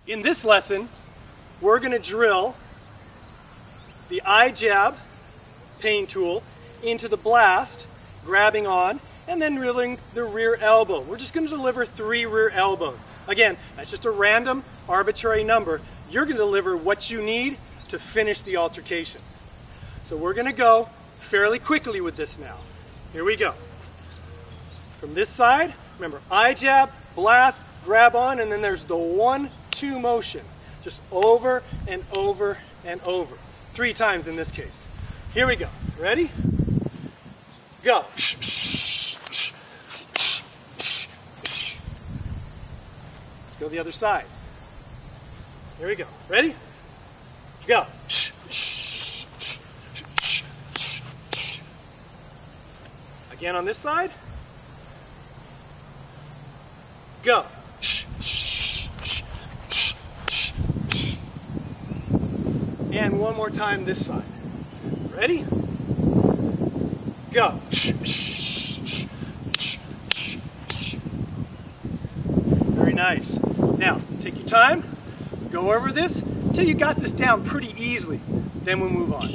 In this lesson, we're going to drill the I-jab pain tool into the blast, grabbing on, and then drilling the rear elbow. We're just going to deliver 3 rear elbows. Again, that's just a random, arbitrary number. You're going to deliver what you need to finish the altercation. So we're going to go fairly quickly with this now. Here we go. From this side, remember, I-jab, blast, grab on, and then there's the 1-2 motion. Just over and over and over. 3 times in this case. Here we go. Ready? Go. Let's go the other side. Here we go. Ready? Go. Again on this side. Go. And one more time this side. Ready? Go. Very nice. Now, take your time. Go over this until you got this down pretty easily. Then we'll move on.